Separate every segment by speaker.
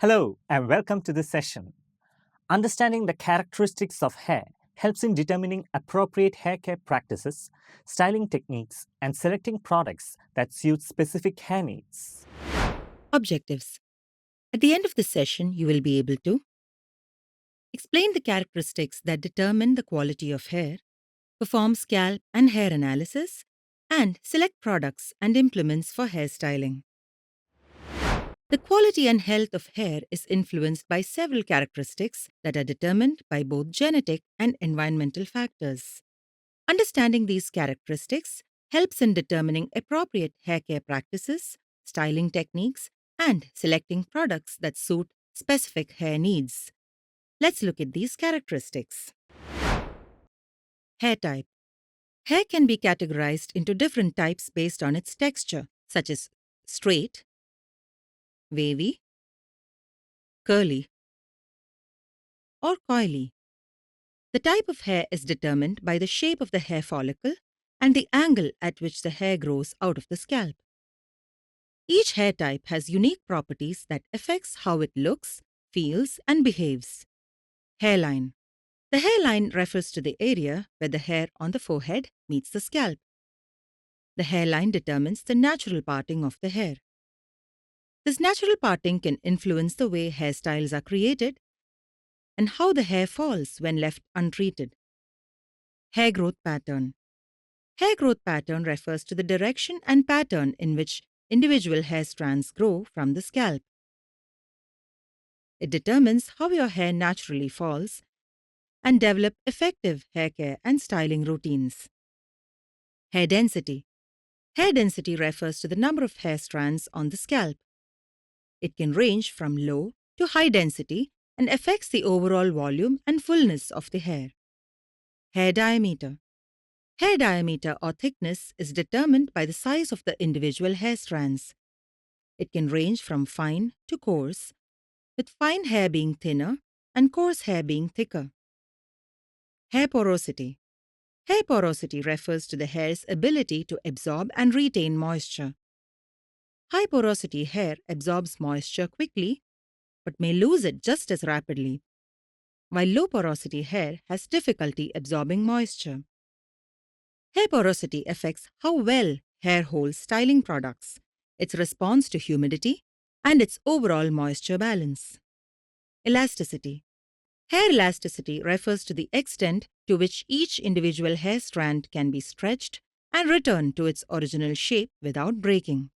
Speaker 1: Hello and welcome to this session. Understanding the characteristics of hair helps in determining appropriate hair care practices, styling techniques, and selecting products that suit specific hair needs.
Speaker 2: Objectives. At the end of the session, you will be able to explain the characteristics that determine the quality of hair, perform scalp and hair analysis, and select products and implements for hairstyling. The quality and health of hair is influenced by several characteristics that are determined by both genetic and environmental factors. Understanding these characteristics helps in determining appropriate hair care practices, styling techniques, and selecting products that suit specific hair needs. Let's look at these characteristics. Hair type. Hair can be categorized into different types based on its texture, such as straight, wavy, curly, or coily. The type of hair is determined by the shape of the hair follicle and the angle at which the hair grows out of the scalp. Each hair type has unique properties that affects how it looks, feels, and behaves. Hairline. The hairline refers to the area where the hair on the forehead meets the scalp. The hairline determines the natural parting of the hair. This natural parting can influence the way hairstyles are created and how the hair falls when left untreated. Hair growth pattern. Hair growth pattern refers to the direction and pattern in which individual hair strands grow from the scalp. It determines how your hair naturally falls and develop effective hair care and styling routines. Hair density. Hair density refers to the number of hair strands on the scalp. It can range from low to high density and affects the overall volume and fullness of the hair. Hair diameter. Hair diameter or thickness is determined by the size of the individual hair strands. It can range from fine to coarse, with fine hair being thinner and coarse hair being thicker. Hair porosity. Hair porosity refers to the hair's ability to absorb and retain moisture. High porosity hair absorbs moisture quickly but may lose it just as rapidly, while low porosity hair has difficulty absorbing moisture. Hair porosity affects how well hair holds styling products, its response to humidity, and its overall moisture balance. Elasticity. Hair elasticity refers to the extent to which each individual hair strand can be stretched and returned to its original shape without breaking.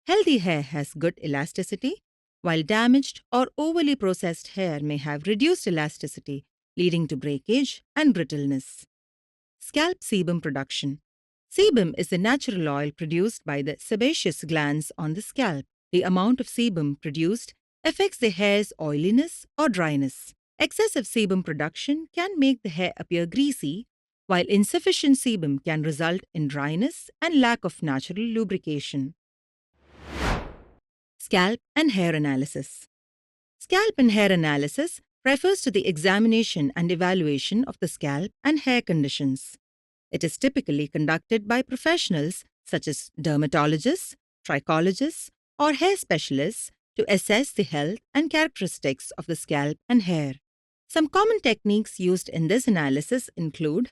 Speaker 2: Healthy hair has good elasticity, while damaged or overly processed hair may have reduced elasticity, leading to breakage and brittleness. Scalp sebum production. Sebum is the natural oil produced by the sebaceous glands on the scalp. The amount of sebum produced affects the hair's oiliness or dryness. Excessive sebum production can make the hair appear greasy, while insufficient sebum can result in dryness and lack of natural lubrication. Scalp and hair analysis. Scalp and hair analysis refers to the examination and evaluation of the scalp and hair conditions. It is typically conducted by professionals such as dermatologists, trichologists, or hair specialists to assess the health and characteristics of the scalp and hair. Some common techniques used in this analysis include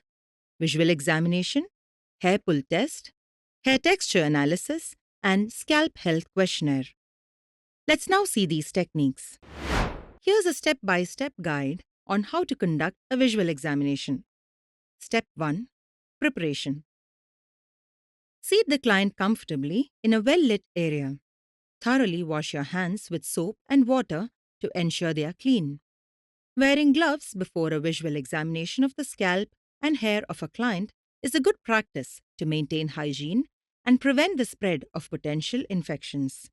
Speaker 2: visual examination, hair pull test, hair texture analysis, and scalp health questionnaire. Let's now see these techniques. Here's a step-by-step guide on how to conduct a visual examination. Step 1. Preparation. Seat the client comfortably in a well-lit area. Thoroughly wash your hands with soap and water to ensure they are clean. Wearing gloves before a visual examination of the scalp and hair of a client is a good practice to maintain hygiene and prevent the spread of potential infections.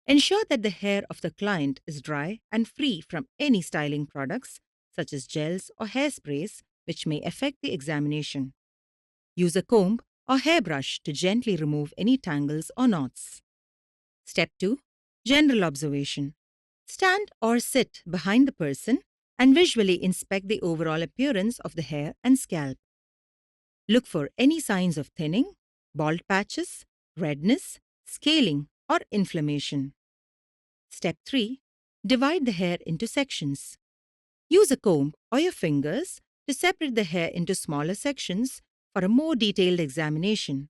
Speaker 2: Ensure that the hair of the client is dry and free from any styling products, such as gels or hairsprays, which may affect the examination. Use a comb or hairbrush to gently remove any tangles or knots. Step 2. General observation. Stand or sit behind the person and visually inspect the overall appearance of the hair and scalp. Look for any signs of thinning, bald patches, redness, scaling, or inflammation. Step 3. Divide the hair into sections. Use a comb or your fingers to separate the hair into smaller sections for a more detailed examination.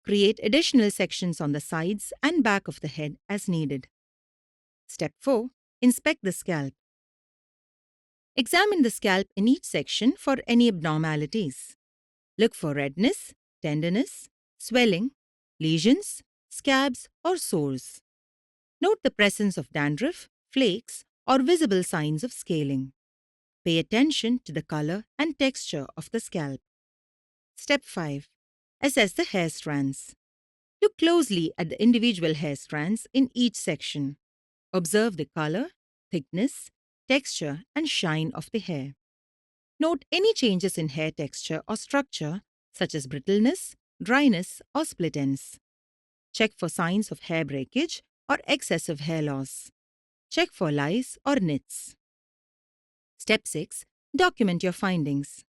Speaker 2: Create additional sections on the sides and back of the head as needed. Step 4. Inspect the scalp. Examine the scalp in each section for any abnormalities. Look for redness, tenderness, swelling, lesions, scabs, or sores. Note the presence of dandruff, flakes, or visible signs of scaling. Pay attention to the color and texture of the scalp. Step 5. Assess the hair strands. Look closely at the individual hair strands in each section. Observe the color, thickness, texture, and shine of the hair. Note any changes in hair texture or structure, such as brittleness, dryness, or split ends. Check for signs of hair breakage or excessive hair loss. Check for lice or nits. Step 6. Document your findings.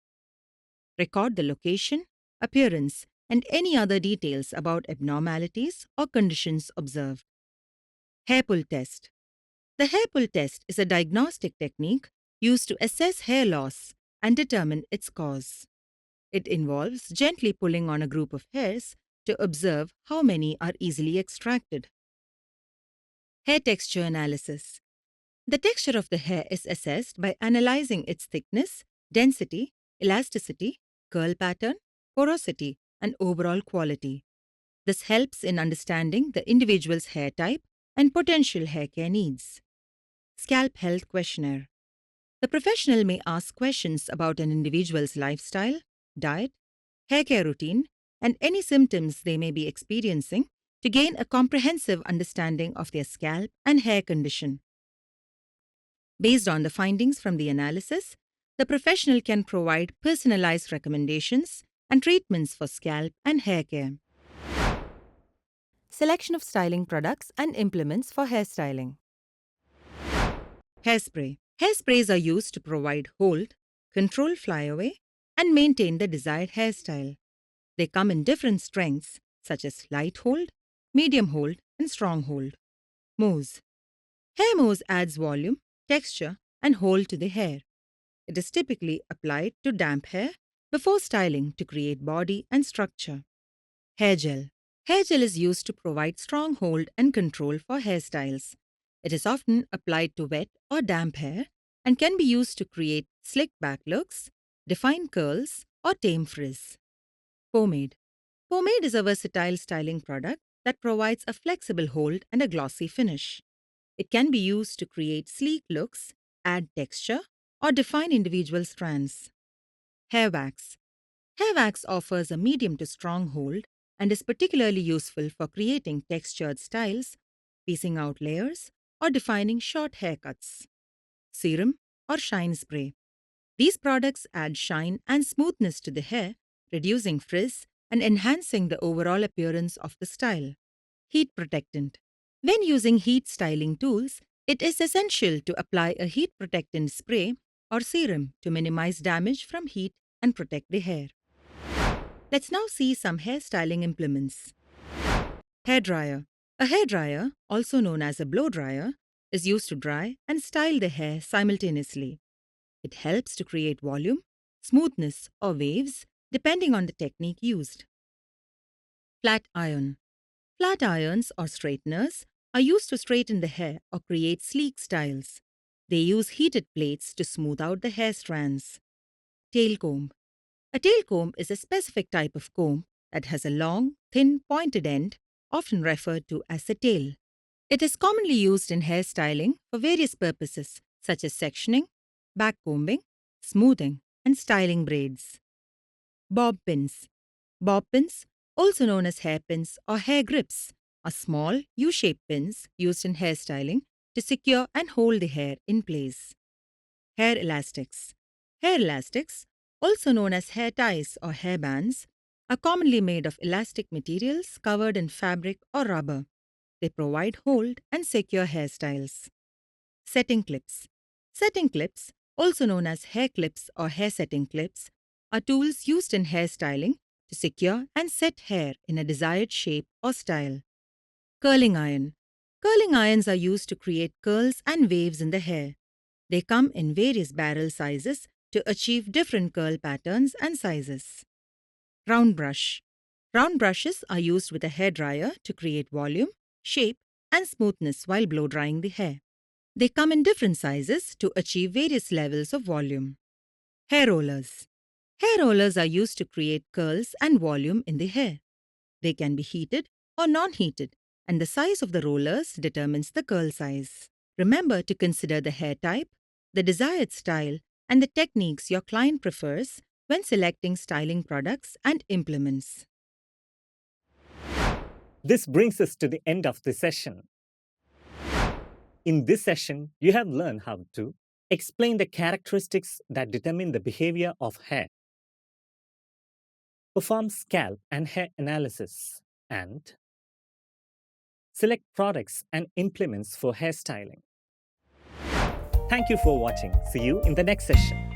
Speaker 2: Record the location, appearance, and any other details about abnormalities or conditions observed. Hair pull test. The hair pull test is a diagnostic technique used to assess hair loss and determine its cause. It involves gently pulling on a group of hairs to observe how many are easily extracted. Hair texture analysis. The texture of the hair is assessed by analyzing its thickness, density, elasticity, curl pattern, porosity, and overall quality. This helps in understanding the individual's hair type and potential hair care needs. Scalp Health Questionnaire. The professional may ask questions about an individual's lifestyle, diet, hair care routine, and any symptoms they may be experiencing to gain a comprehensive understanding of their scalp and hair condition. Based on the findings from the analysis, the professional can provide personalized recommendations and treatments for scalp and hair care. Selection of styling products and implements for hairstyling. Hairspray. Hairsprays are used to provide hold, control flyaway, and maintain the desired hairstyle. They come in different strengths, such as light hold, medium hold, and strong hold. Mousse. Hair mousse adds volume, texture, and hold to the hair. It is typically applied to damp hair before styling to create body and structure. Hair gel. Hair gel is used to provide strong hold and control for hairstyles. It is often applied to wet or damp hair and can be used to create slick back looks, define curls, or tame frizz. Pomade. Pomade is a versatile styling product that provides a flexible hold and a glossy finish. It can be used to create sleek looks, add texture, or define individual strands. Hair wax. Hair wax offers a medium to strong hold and is particularly useful for creating textured styles, piecing out layers, or defining short haircuts. Serum or shine spray. These products add shine and smoothness to the hair, reducing frizz and enhancing the overall appearance of the style. Heat protectant. When using heat styling tools, it is essential to apply a heat protectant spray or serum to minimize damage from heat and protect the hair. Let's now see some hair styling implements. Hair dryer. A hair dryer, also known as a blow dryer, is used to dry and style the hair simultaneously. It helps to create volume, smoothness, or waves depending on the technique used. Flat iron. Flat irons or straighteners are used to straighten the hair or create sleek styles. They use heated plates to smooth out the hair strands. Tail comb. A tail comb is a specific type of comb that has a long, thin, pointed end, often referred to as the tail. It is commonly used in hairstyling for various purposes such as sectioning, back combing, smoothing, and styling braids. Bob pins. Bob pins, also known as hairpins or hair grips, are small U-shaped pins used in hairstyling to secure and hold the hair in place. Hair elastics. Hair elastics, also known as hair ties or hair bands, are commonly made of elastic materials covered in fabric or rubber. They provide hold and secure hairstyles. Setting clips. Setting clips, also known as hair clips or hair setting clips, are tools used in hairstyling to secure and set hair in a desired shape or style. Curling iron. Curling irons are used to create curls and waves in the hair. They come in various barrel sizes to achieve different curl patterns and sizes. Round brush. Round brushes are used with a hairdryer to create volume, shape, and smoothness while blow drying the hair. They come in different sizes to achieve various levels of volume. Hair rollers. Hair rollers are used to create curls and volume in the hair. They can be heated or non-heated, and the size of the rollers determines the curl size. Remember to consider the hair type, the desired style, and the techniques your client prefers when selecting styling products and implements.
Speaker 1: This brings us to the end of the session. In this session, you have learned how to explain the characteristics that determine the behavior of hair, perform scalp and hair analysis, and select products and implements for hairstyling. Thank you for watching. See you in the next session.